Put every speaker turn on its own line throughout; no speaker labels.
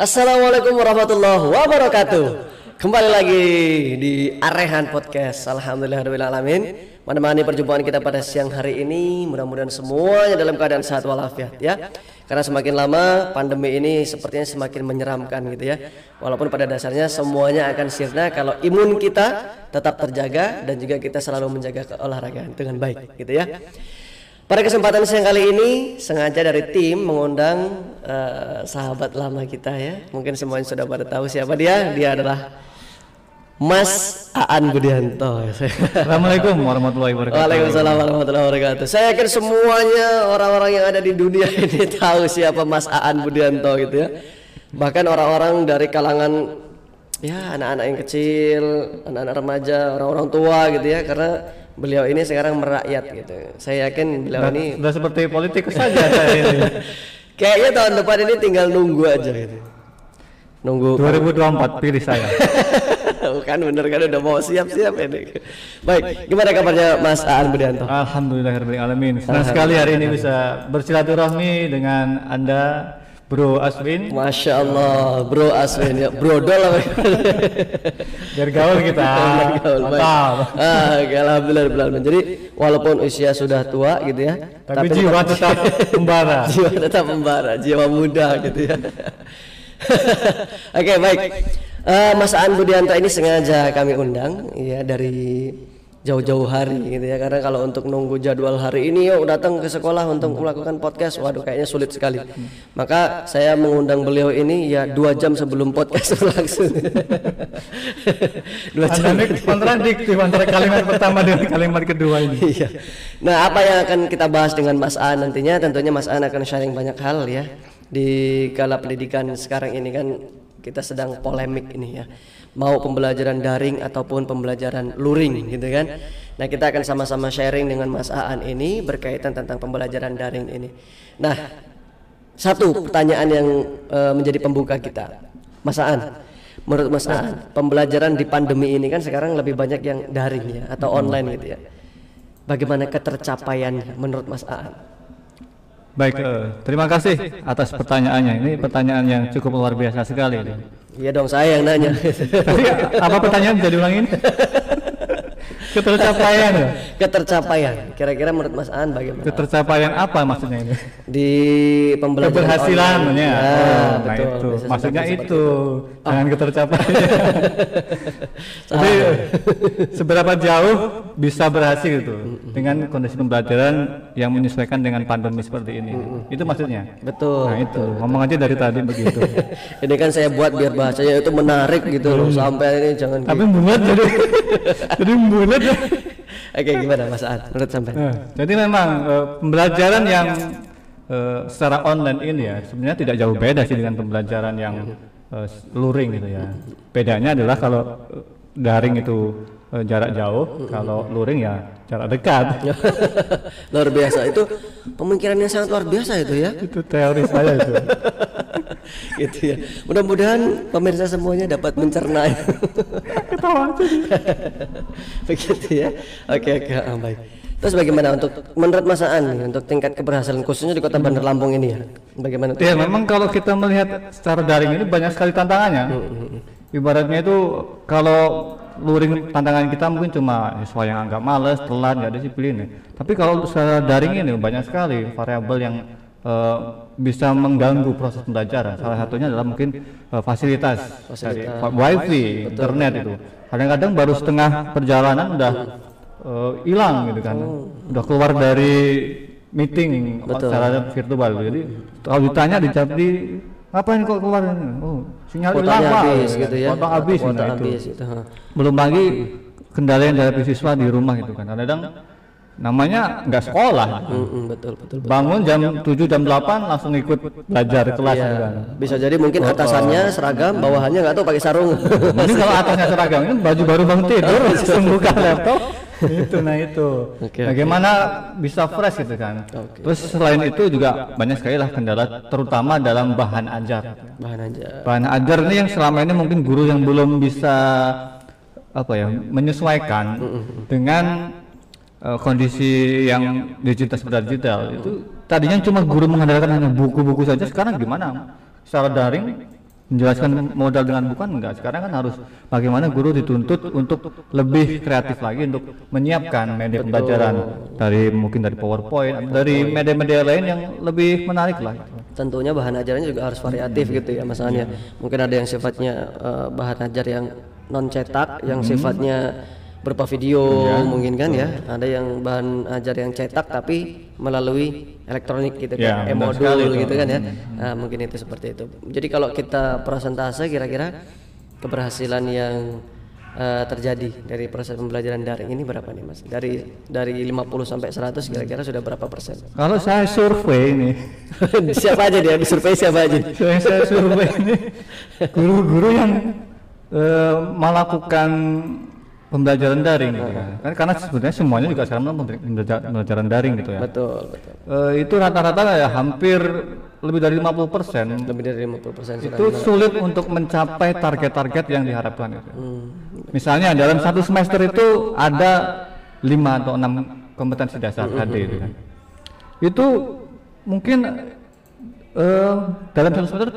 Assalamualaikum warahmatullahi wabarakatuh. Kembali lagi di Arehan Podcast. Alhamdulillahirrahmanirrahim. Menemani perjumpaan kita pada siang hari ini, mudah-mudahan semuanya dalam keadaan sehat walafiat ya. Karena semakin lama pandemi ini sepertinya semakin menyeramkan gitu ya. Walaupun pada dasarnya semuanya akan sirna kalau imun kita tetap terjaga dan juga kita selalu menjaga keolahragaan dengan baik gitu ya. Pada kesempatan siang kali ini sengaja dari tim mengundang sahabat lama kita ya. Mungkin semuanya sudah pada tahu siapa dia. Dia adalah Mas Aan Budianto.
Assalamualaikum warahmatullahi wabarakatuh.
Waalaikumsalam warahmatullahi wabarakatuh. Saya yakin semuanya orang-orang yang ada di dunia ini tahu siapa Mas Aan Budianto gitu ya. Bahkan orang-orang dari kalangan ya anak-anak yang kecil, anak-anak remaja, orang-orang tua gitu ya, karena beliau ini sekarang merakyat gitu. Saya yakin beliau ini
sudah seperti politikus saja saya ini.
Kayaknya tahun depan ini tinggal nunggu aja gitu. Nunggu
2024 pilih saya.
Bukan bener kan udah mau siap-siap ini. Baik, gimana kabarnya Mas Aan Budianto?
Alhamdulillahirrahmanirrahim. Senang sekali hari ini bisa bersilaturahmi dengan Anda, Bro Aswin.
Masya Allah, Bro Aswin ya, brodol apa?
Biar gaul kita.
Mantap. Alhamdulillah. Jadi walaupun usia sudah tua gitu ya,
tapi jiwa tetap membara.
Jiwa tetap membara, jiwa muda gitu ya. Oke, baik. Mas Aan Budianto ini sengaja kami undang ya dari jauh-jauh hari gitu ya, karena kalau untuk nunggu jadwal hari ini yuk datang ke sekolah untuk melakukan podcast, waduh kayaknya sulit sekali. Maka saya mengundang beliau ini ya 2 jam sebelum podcast berlangsung.
2 jam kontradiktif antara kalimat pertama dengan kalimat kedua ini.
Iya. Nah, apa yang akan kita bahas dengan Mas Aan nantinya, tentunya Mas Aan akan sharing banyak hal ya. Di kala pendidikan sekarang ini kan kita sedang polemik ini ya, mau pembelajaran daring ataupun pembelajaran luring gitu kan. Nah, kita akan sama-sama sharing dengan Mas Aan ini berkaitan tentang pembelajaran daring ini. Nah, satu pertanyaan yang menjadi pembuka kita, Mas Aan, menurut Mas Aan pembelajaran di pandemi ini kan sekarang lebih banyak yang daring ya atau online gitu ya, bagaimana ketercapaiannya menurut Mas Aan?
Baik, terima kasih atas pertanyaannya. Ini pertanyaan yang cukup luar biasa sekali.
Iya dong, saya yang nanya.
Tapi apa pertanyaan, bisa diulangin? Ketercapaian.
Ketercapaian. Kira-kira menurut Mas Aan bagaimana?
Ketercapaian apa maksudnya ini?
Di pembelajaran
keberhasilan ya.
Nah,
itu. Maksudnya itu. Jangan ketercapaian. Jadi seberapa jauh bisa berhasil itu dengan kondisi pembelajaran yang menyesuaikan dengan pandemi seperti ini. Itu maksudnya.
Betul.
Nah, itu. Ngomong aja dari tadi begitu.
Ini kan saya buat biar bahasanya itu menarik gitu loh. Sampai ini jangan
tapi bulat jadi bulat.
Oke, gimana Mas Aan menurut sampai?
Jadi memang pembelajaran yang secara online ini ya sebenarnya tidak jauh beda sih dengan pembelajaran yang luring gitu ya. Bedanya adalah kalau daring itu jarak jauh, kalau luring ya jarak dekat.
Luar biasa, itu pemikiran yang sangat luar biasa itu ya.
Itu teori saya itu.
Gitu ya. Mudah-mudahan pemirsa semuanya dapat mencerna.
Ketawa aja.
Begitu ya. Oke, baik. Terus bagaimana untuk menurut Mas Aan nih, untuk tingkat keberhasilan khususnya di Kota Bandar Lampung ini ya? Bagaimana?
Ya, memang kalau kita melihat secara daring ini banyak sekali tantangannya. Ibaratnya itu kalau luring tantangan kita mungkin cuma siswa yang agak malas, telat, nggak disiplin. Tapi kalau secara daring ini banyak sekali variabel yang bisa mengganggu proses pembelajaran. Salah satunya adalah mungkin fasilitas. Dari wifi, internet itu. Kadang-kadang baru setengah perjalanan udah hilang gitu kan, udah keluar dari meeting secara virtual. Jadi kalau ditanya dijawab di ngapain kok keluar? Oh, sinyal hilang
habis gitu ya.
Potong habis gitu. Belum lagi kendala yang dari siswa di rumah gitu kan. Kadang namanya nggak sekolah.
Betul.
Bangun jam 7 jam 8 langsung ikut belajar kelas gitu kan.
Bisa jadi mungkin atasannya seragam, bawahannya nggak tahu pakai sarung.
Mending kalau atasnya seragam ini baju baru bangun tidur langsung buka laptop. Itu bagaimana bisa fresh gitu kan. Terus selain itu juga banyak sekali lah kendala, terutama dalam bahan ajar ini yang selama ini mungkin guru yang belum bisa menyesuaikan dengan kondisi yang digital itu. Tadinya cuma guru mengandalkan hanya buku-buku saja, sekarang gimana secara daring menjelaskan modal dengan bukan enggak. Sekarang kan harus bagaimana guru dituntut untuk lebih kreatif lagi untuk menyiapkan media pembelajaran dari mungkin dari PowerPoint, dari media-media lain yang lebih menarik lah.
Tentunya bahan ajarannya juga harus variatif gitu ya masalahnya. Mungkin ada yang sifatnya bahan ajar yang non cetak, yang sifatnya berupa video mungkin kan ya. Ada yang bahan ajar yang cetak tapi melalui elektronik gitu kan, e-modul gitu kan ya. Nah, mungkin itu seperti itu. Jadi kalau kita persentase kira-kira keberhasilan yang terjadi dari proses pembelajaran daring ini berapa nih Mas? Dari 50 sampai 100 kira-kira sudah berapa persen?
Kalau saya survei ini
siapa aja dia disurvei siapa aja?
Saya survei ini guru-guru yang melakukan pembelajaran daring gitu kan. Karena sebenarnya semuanya juga sekarang pembelajaran daring gitu ya.
Betul.
Itu rata-rata ya hampir lebih dari 50%.
Lebih dari 50%
itu sulit untuk mencapai target-target yang diharapkan itu. Misalnya dalam satu semester itu ada 5 atau 6 kompetensi dasar KD itu kan. Itu mungkin dalam satu semester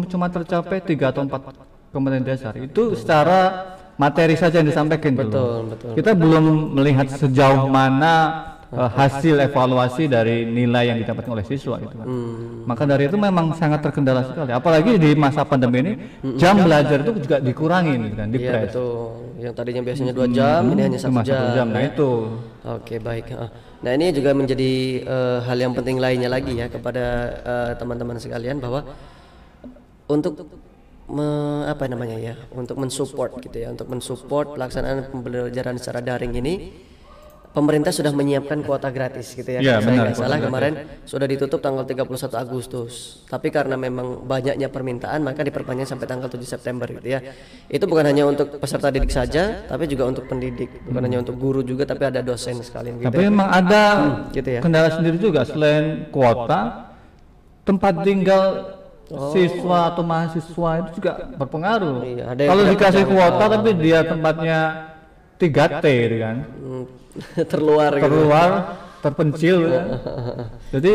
cuma tercapai 3 atau 4 kompetensi dasar. Itu secara materi saja yang disampaikan.
Betul.
Kita belum melihat sejauh mana hasil evaluasi dari nilai yang didapatkan oleh siswa gitu kan. Maka dari itu memang sangat terkendala sekali. Apalagi di masa pandemi ini jam belajar itu juga dikurangi gitu kan,
Iya betul. Yang tadinya biasanya 2 jam ini hanya 1 jam.
Nah itu.
Oke, baik. Nah, ini juga menjadi hal yang penting lainnya lagi ya kepada teman-teman sekalian bahwa untuk untuk mensupport gitu ya, untuk mensupport pelaksanaan pembelajaran secara daring ini, pemerintah sudah menyiapkan kuota gratis gitu ya. Kalau saya nggak salah kemarin sudah ditutup tanggal 31 Agustus. Tapi karena memang banyaknya permintaan maka diperpanjang sampai tanggal 7 September gitu ya. Itu bukan hanya untuk peserta didik saja, tapi juga untuk pendidik. Bukan hanya untuk guru juga, tapi ada dosen sekalian gitu.
Tapi memang ada
gitu ya.
kendala sendiri juga selain kuota, tempat tinggal siswa atau mahasiswa itu juga berpengaruh. Kalau dikasih kuota tapi dia tempatnya 3T gitu kan.
terluar
terpencil ya. Jadi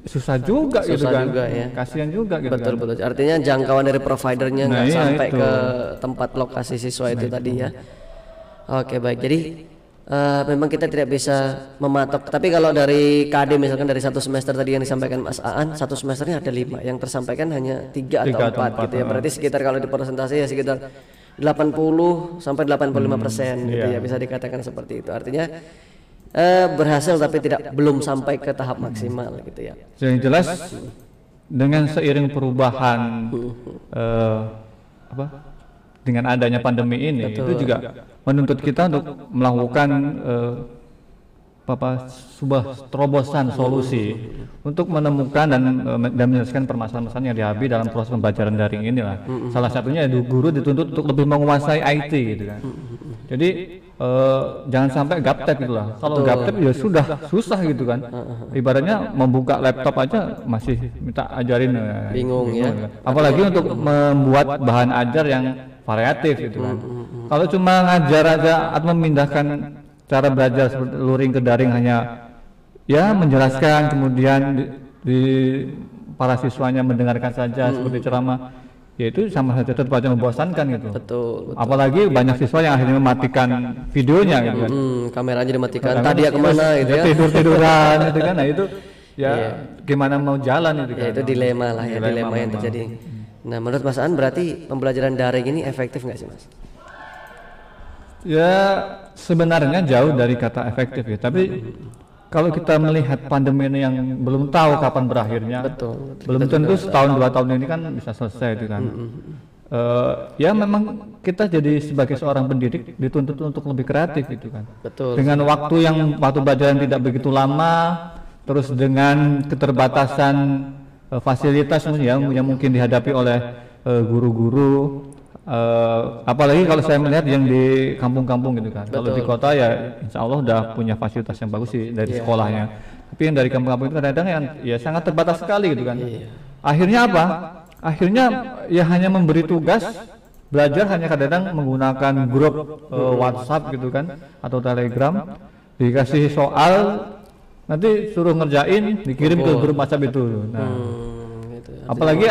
susah juga gitu kan
ya.
Kasihan juga gitu
betul artinya jangkauan dari providernya nggak sampai
itu.
Ke tempat lokasi siswa itu tadi ya. Oke, baik, jadi memang kita tidak bisa mematok, tapi kalau dari KD misalkan dari 1 semester tadi yang disampaikan Mas Aan, 1 semesternya ada 5, yang tersampaikan hanya 3 atau 4 gitu ya. Berarti sekitar kalau di persentase ya sekitar 80 sampai 85% gitu ya, bisa dikatakan seperti itu. Artinya berhasil tapi belum sampai ke tahap maksimal gitu ya.
Yang jelas dengan seiring perubahan dengan adanya pandemi ini, itu juga menuntut kita untuk melakukan sebuah terobosan solusi untuk menemukan dan menyelesaikan permasalahan-permasalahan yang dihadapi dalam proses pembelajaran daring inilah. Salah satunya guru dituntut untuk lebih menguasai IT gitu kan. Jadi jangan sampai gaptek gitu lah. Kalau gaptek ya sudah susah gitu kan. Ibaratnya membuka laptop aja masih minta ajarin
bingung ya.
Apalagi untuk membuat bahan ajar yang variatif gitu kan. Kalau cuma ngajar aja atau memindahkan cara belajar seperti luring ke daring hanya ya menjelaskan, kemudian di para siswanya mendengarkan saja seperti ceramah, ya itu sama saja tetap aja membosankan gitu.
Betul.
Apalagi banyak siswa yang akhirnya mematikan videonya gitu kan.
Kameranya dimatikan. Tadi ya kemana gitu ya?
Tiduran gitu kan. Nah itu ya gimana mau jalan itu kan.
Ya, itu dilema lah ya, dilema yang terjadi. Nah, menurut Mas Aan berarti pembelajaran daring ini efektif nggak sih Mas?
Ya sebenarnya jauh dari kata efektif ya, tapi kalau kita melihat pandemi ini yang belum tahu kapan berakhirnya, belum tentu setahun 2 tahun ini kan bisa selesai itu kan. Ya memang kita jadi sebagai seorang pendidik dituntut untuk lebih kreatif gitu kan. Dengan waktu belajar yang tidak begitu lama, terus dengan keterbatasan fasilitas yang mungkin dihadapi oleh guru-guru. Apalagi kalau saya melihat yang di kampung-kampung gitu kan. Kalau di kota ya insya Allah udah punya fasilitas yang bagus sih dari sekolahnya. Tapi yang dari kampung-kampung itu kadang-kadang yang ya sangat terbatas sekali gitu kan. Akhirnya apa? Akhirnya ya hanya memberi tugas belajar, hanya kadang-kadang menggunakan grup WhatsApp gitu kan atau Telegram, dikasih soal nanti suruh ngerjain dikirim ke grup WhatsApp itu. Nah Apalagi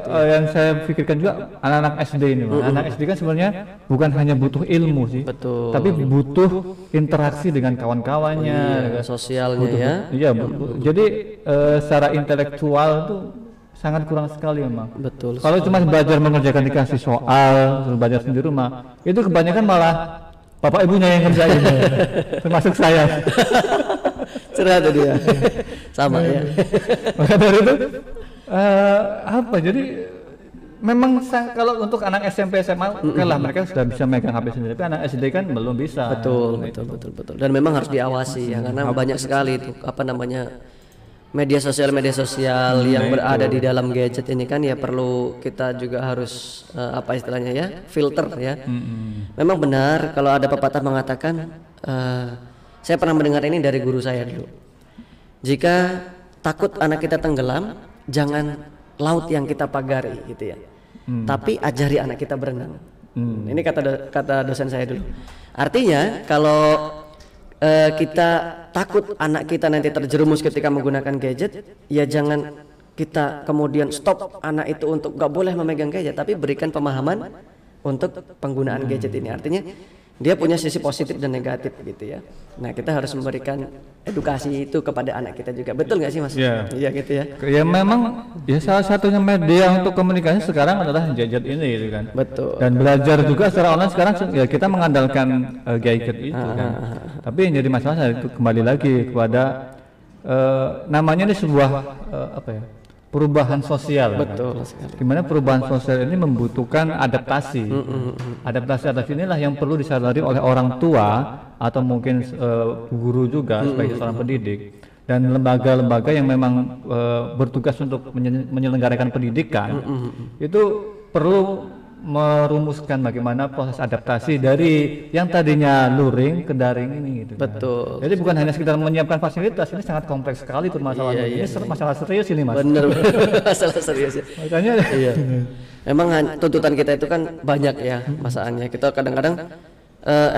yang saya pikirkan juga anak-anak SD ini, anak SD kan sebenarnya bukan hanya butuh ilmu sih,
Betul.
tapi butuh interaksi dengan kawan-kawannya,
Sosialnya
butuh,
ya.
iya, jadi secara intelektual tuh sangat kurang sekali memang.
Betul.
Kalau cuma belajar mengerjakan dikasih soal, terus belajar sendiri rumah, itu kebanyakan malah bapak ibunya yang kerjain, termasuk saya.
Cerah tuh dia. Sama ya.
Maka dari itu jadi memang kalau untuk anak SMP SMA lah mereka sudah bisa megang HP sendiri, tapi anak SD kan belum bisa.
Betul. Dan memang harus diawasi ya, karena banyak sekali itu media sosial yang berada di dalam gadget ini kan ya, perlu kita juga harus istilahnya ya, filter ya. Memang benar kalau ada pepatah mengatakan, saya pernah mendengar ini dari guru saya dulu. Jika takut anak kita tenggelam, jangan laut yang kita pagari gitu ya. Tapi ajari anak kita berenang. Ini kata dosen saya dulu. Artinya kalau kita takut anak kita nanti terjerumus ketika menggunakan gadget, ya jangan kita kemudian stop anak itu untuk gak boleh memegang gadget, tapi berikan pemahaman untuk penggunaan gadget ini. Artinya dia punya sisi positif dan negatif gitu ya. Nah, kita harus memberikan edukasi itu kepada anak kita juga. Betul nggak sih Mas? Iya gitu ya.
Ya memang ya salah satunya media untuk komunikasi sekarang adalah gadget ini gitu kan.
Betul.
Dan belajar juga secara online sekarang ya kita mengandalkan gadget itu kan. Tapi yang jadi masalah itu kembali lagi kepada namanya ini sebuah perubahan sosial.
Betul
kan?
sekali.
Gimana perubahan sosial ini membutuhkan adaptasi. Adaptasi ini lah yang perlu disadari oleh orang tua atau mungkin guru juga sebagai seorang pendidik dan lembaga-lembaga yang memang bertugas untuk menyelenggarakan pendidikan. Itu perlu merumuskan bagaimana proses adaptasi dari yang tadinya luring ke daring ini gitu.
Betul.
Jadi bukan hanya sekedar menyiapkan fasilitas, ini sangat kompleks sekali permasalahannya. Ini masalah serius ini Mas.
Bener. Masalah serius ya.
Makanya
iya. Memang tuntutan kita itu kan banyak ya masalahnya. Kita kadang-kadang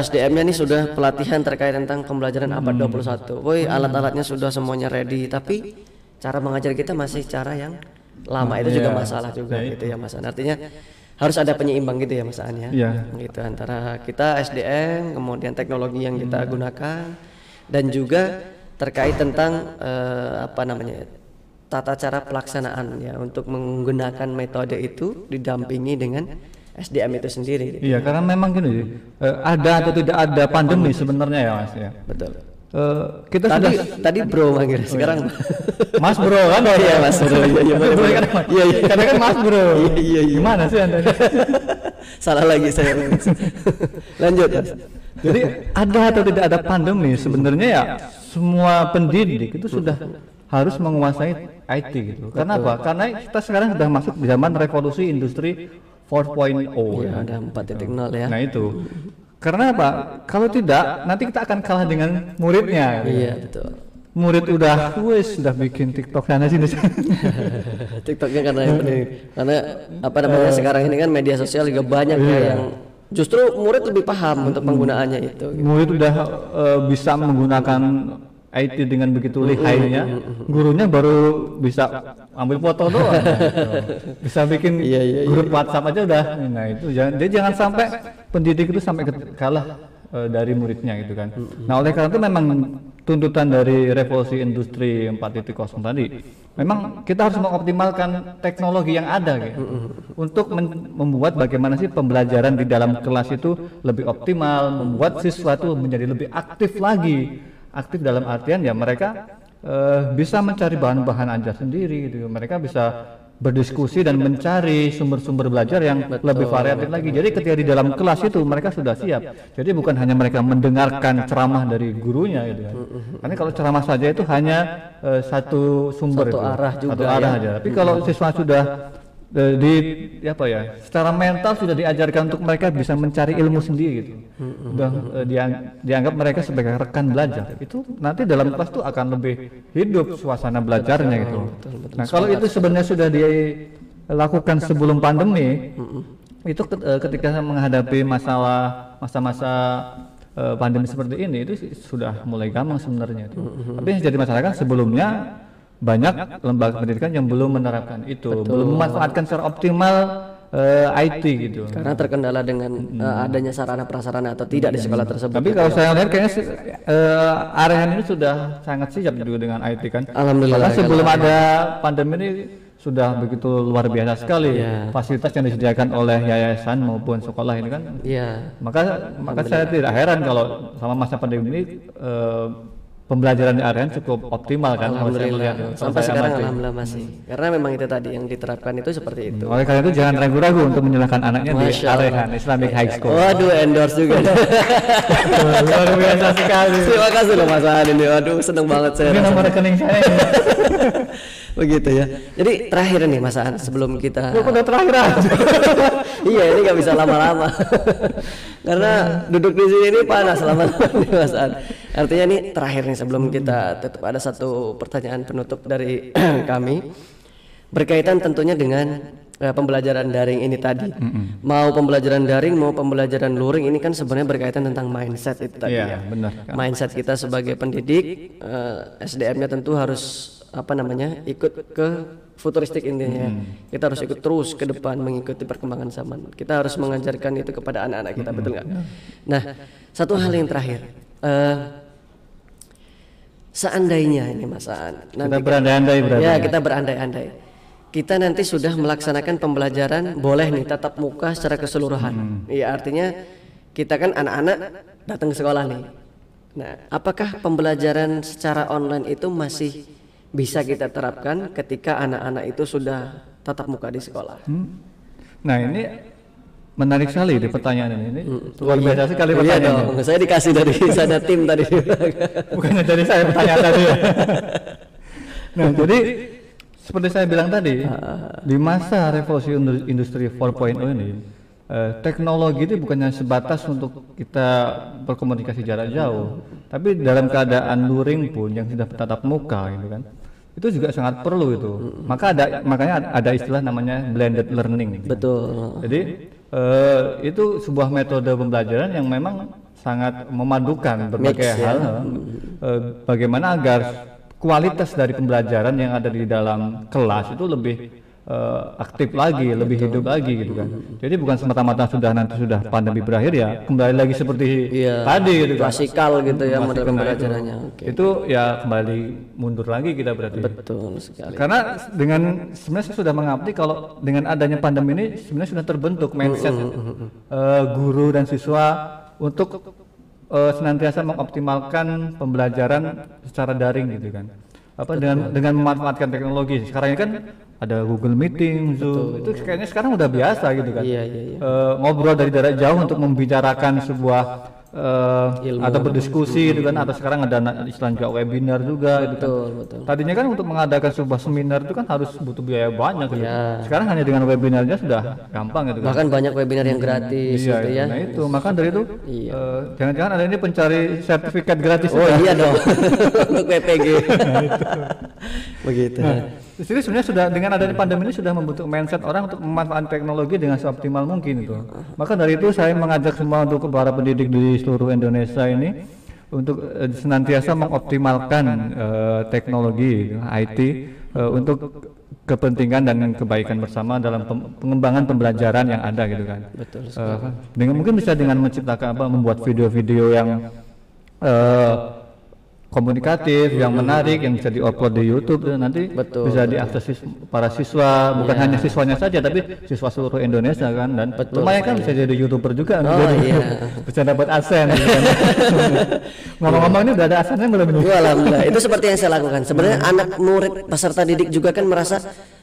SDM-nya nih sudah pelatihan terkait tentang pembelajaran abad 21. Woi, alat-alatnya sudah semuanya ready, tapi cara mengajar kita masih cara yang lama. Itu juga masalah juga gitu ya Mas. Artinya harus ada penyeimbang gitu ya Mas An ya. Gitu antara kita SDM, kemudian teknologi yang kita gunakan, dan juga terkait tentang tata cara pelaksanaan ya untuk menggunakan metode itu didampingi dengan SDM itu sendiri. Gitu.
Iya, karena memang gini, ada atau tidak ada pandemi sebenarnya ya Mas ya.
Betul.
Kita
tadi bro manggil, sekarang
Mas bro kan?
Oh iya Mas bro.
Iya, karena kan Mas bro. Iya. Gimana sih Anda?
Salah lagi saya. Lanjut.
Jadi ada atau tidak ada pandemi sebenarnya ya semua pendidik itu sudah harus menguasai IT gitu. Karena apa? Karena kita sekarang sudah masuk di zaman revolusi industri 4.0
ya. Ada 4.0 ya.
Nah itu. Karena apa? Kalau tidak, nanti kita akan kalah dengan muridnya.
Iya betul.
Murid sudah bikin TikTok sana sini.
TikToknya karena yang penting. Karena sekarang ini kan media sosial juga banyak ya yang justru murid lebih paham untuk penggunaannya itu. Gitu.
Murid udah bisa menggunakan IT dengan begitu lihainya, gurunya baru bisa ambil foto doang, bisa bikin grup WhatsApp aja udah. Nah itu jangan sampai pendidik itu sampai kalah dari muridnya gitu kan. Nah oleh karena itu memang tuntutan dari revolusi industri 4.0 tadi, memang kita harus mengoptimalkan teknologi yang ada gitu, untuk membuat bagaimana sih pembelajaran di dalam kelas itu lebih optimal, membuat siswa itu menjadi lebih aktif lagi. Aktif dalam artian ya mereka bisa mencari bahan-bahan ajar sendiri gitu. Mereka bisa berdiskusi dan mencari sumber-sumber belajar yang lebih variatif lagi. Jadi ketika di dalam kelas itu mereka sudah siap. Jadi bukan hanya mereka mendengarkan ceramah dari gurunya gitu kan. Karena kalau ceramah saja itu hanya satu sumber,
satu arah juga.
Satu arah aja. Tapi kalau siswa sudah secara mental sudah diajarkan untuk mereka bisa mencari ilmu sendiri gitu. Dianggap mereka sebagai rekan belajar. Itu nanti dalam kelas tuh akan lebih hidup suasana belajarnya gitu.
Betul.
Nah, kalau itu sebenarnya sudah dilakukan sebelum pandemi, itu ketika menghadapi masa-masa pandemi seperti ini itu sudah mulai gampang sebenarnya. Tapi yang jadi masalah kan sebelumnya banyak lembaga pendidikan yang belum menerapkan itu, belum memanfaatkan secara optimal IT gitu.
Karena terkendala dengan adanya sarana prasarana atau tidak di sekolah tersebut.
Tapi kalau saya lihat kayaknya Arehan ini sudah sangat siap juga dengan IT kan.
Alhamdulillah.
Karena sebelum ada pandemi ini sudah begitu luar biasa sekali fasilitas yang disediakan oleh yayasan maupun sekolah ini kan.
Iya.
Maka saya tidak heran kalau sama masa pandemi ini pembelajaran di Arehan cukup optimal kan.
Alhamdulillah. Sampai sekarang alhamdulillah masih. Karena memang itu tadi yang diterapkan itu seperti itu.
Oleh karena itu jangan ragu-ragu untuk menyerahkan anaknya di Arehan Islamic High School.
Waduh, endorse juga.
Luar biasa sekali.
Terima kasih loh Mas Aan ini. Waduh, seneng banget saya.
Ini nomor rekening saya.
Begitu ya. Jadi terakhir nih Mas Aan sebelum kita.
Udah terakhir aja.
Iya, ini nggak bisa lama-lama. Karena duduk di sini ini panas lama-lama nih Mas Aan. Artinya nih terakhir nih sebelum kita tutup ada satu pertanyaan penutup dari kami berkaitan tentunya dengan pembelajaran daring ini tadi. Mau pembelajaran daring mau pembelajaran luring ini kan sebenarnya berkaitan tentang mindset itu tadi ya.
Benar.
Mindset kita sebagai pendidik, SDM-nya tentu harus ikut ke futuristik intinya. Kita harus ikut terus ke depan mengikuti perkembangan zaman. Kita harus mengajarkan itu kepada anak-anak kita, betul nggak? Nah, satu hal yang terakhir, seandainya ini Mas Aan,
kita berandai-andai berarti.
Ya, kita berandai-andai. Kita nanti sudah melaksanakan pembelajaran boleh nih tatap muka secara keseluruhan. Iya, artinya kita kan anak-anak datang ke sekolah nih. Nah, apakah pembelajaran secara online itu masih bisa kita terapkan ketika anak-anak itu sudah tatap muka di sekolah?
Nah, ini menarik sekali di pertanyaan ini. Luar biasa sekali
Iya
pertanyaannya.
dong, saya dikasih dari sana tim tadi.
Bukannya dari saya pertanyaan tadi. Nah, jadi seperti saya bilang tadi, di masa revolusi industri 4.0 ini, teknologi itu bukannya sebatas untuk kita berkomunikasi jarak jauh, tapi dalam keadaan luring pun yang sudah tatap muka gitu kan, itu juga sangat perlu itu. Makanya ada istilah namanya blended learning.
Betul.
Jadi itu sebuah metode pembelajaran yang memang sangat memadukan berbagai hal. Bagaimana agar kualitas dari pembelajaran yang ada di dalam kelas itu lebih aktif lagi, lebih hidup lagi gitu kan. Jadi bukan semata-mata nanti sudah pandemi berakhir ya kembali lagi seperti tadi gitu kan.
Klasikal gitu ya model pembelajarannya.
Itu ya kembali mundur lagi kita berarti.
Betul sekali.
Karena sebenarnya saya sudah mengabdi kalau dengan adanya pandemi ini sebenarnya sudah terbentuk mindset guru dan siswa untuk senantiasa mengoptimalkan pembelajaran secara daring gitu kan. Dengan memanfaatkan teknologi. Sekarang ini kan ada Google Meeting, Zoom, itu kayaknya sekarang udah biasa gitu kan. Ngobrol dari jarak jauh untuk membicarakan sebuah atau berdiskusi gitu kan, atau sekarang ada istilah juga webinar juga gitu kan. Tadinya kan untuk mengadakan sebuah seminar itu kan harus butuh biaya banyak gitu. Sekarang hanya dengan webinarnya sudah gampang gitu kan.
Bahkan banyak webinar yang gratis gitu ya.
Nah itu, maka dari itu jangan-jangan ada ini pencari sertifikat gratis.
Oh iya dong. Untuk PPG.
Nah, itu.
Begitu.
Di sini sebenarnya sudah dengan adanya pandemi ini sudah membentuk mindset orang untuk memanfaatkan teknologi dengan seoptimal mungkin itu. Maka dari itu saya mengajak semua untuk para pendidik di seluruh Indonesia ini untuk senantiasa mengoptimalkan teknologi IT untuk kepentingan dan kebaikan bersama dalam pengembangan pembelajaran yang ada gitu kan.
Betul.
Dengan mungkin bisa dengan menciptakan membuat video-video yang komunikatif, yang menarik, yang bisa diupload di YouTube dan nanti bisa diakses para siswa, bukan hanya siswanya saja tapi siswa seluruh Indonesia kan, dan lumayan kan bisa jadi YouTuber juga, bisa dapat AdSense. Ngomong-ngomong ini udah ada AdSense-nya belum ini?
Alhamdulillah, itu seperti yang saya lakukan. Sebenarnya anak murid peserta didik juga kan merasa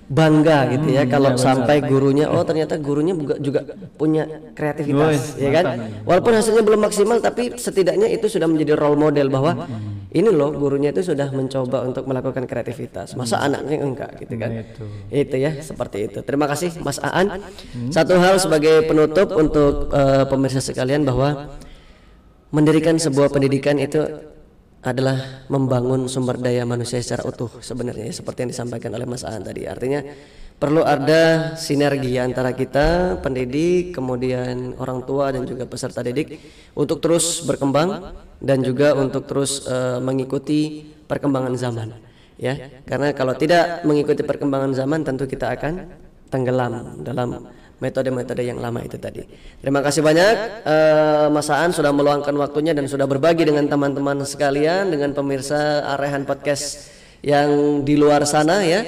bangga gitu ya kalau sampai gurunya ternyata gurunya juga punya kreativitas ya kan, walaupun hasilnya belum maksimal tapi setidaknya itu sudah menjadi role model bahwa ini loh gurunya itu sudah mencoba untuk melakukan kreativitas, masa anaknya enggak gitu kan. Itu ya seperti itu. Terima kasih Mas Aan. Satu hal sebagai penutup untuk pemirsa sekalian bahwa mendirikan sebuah pendidikan itu adalah membangun sumber daya manusia secara utuh sebenarnya, seperti yang disampaikan oleh Mas Aan tadi. Artinya perlu ada sinergi antara kita pendidik, kemudian orang tua dan juga peserta didik untuk terus berkembang dan juga untuk terus mengikuti perkembangan zaman. ya. Karena kalau tidak mengikuti perkembangan zaman tentu kita akan tenggelam dalam metode-metode yang lama itu tadi. Terima kasih banyak Mas Aan sudah meluangkan waktunya dan sudah berbagi dengan teman-teman sekalian, dengan pemirsa Arehan Podcast yang di luar sana ya.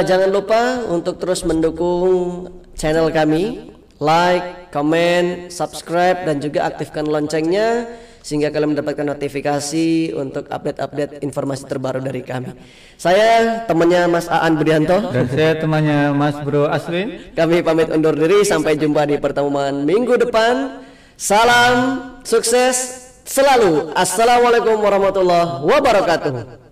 Jangan lupa untuk terus mendukung channel kami, like, comment, subscribe dan juga aktifkan loncengnya sehingga kalian mendapatkan notifikasi untuk update-update informasi terbaru dari kami. Saya temannya Mas Aan Budianto
dan saya temannya Mas Bro Aswin.
Kami pamit undur diri, sampai jumpa di pertemuan minggu depan. Salam sukses selalu. Assalamualaikum warahmatullahi wabarakatuh.